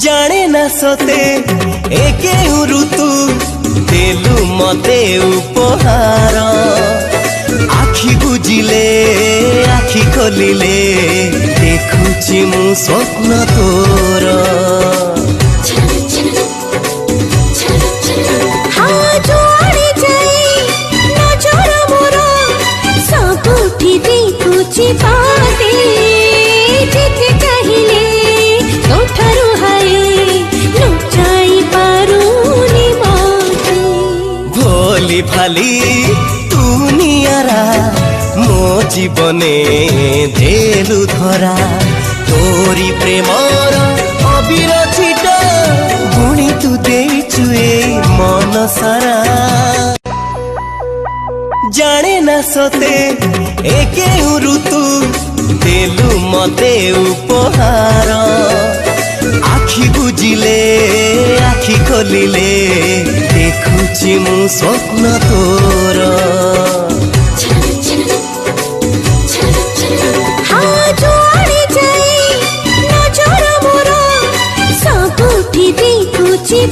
जाने ना सते एके ऋतु देलु मते उपहार आखि बुझिले आखि खोलिले देखुची मु स्वप्न तोर पाते जिते चाहिए तो ठरू हाय लुचाई पारुनी माते भोली भाली तू नियारा मो जीवने देलु धरा तोरी प्रेमर अबीर छिटा बुणी तू देचुए मन सारा जाने ना सते एके ऋतु देलु मते उपहार आखि बुझिले आखि खोलिले देखुची मु स्वप्न तोर हाँ जुआड़े जाए नजर मोर सबुठी देखुची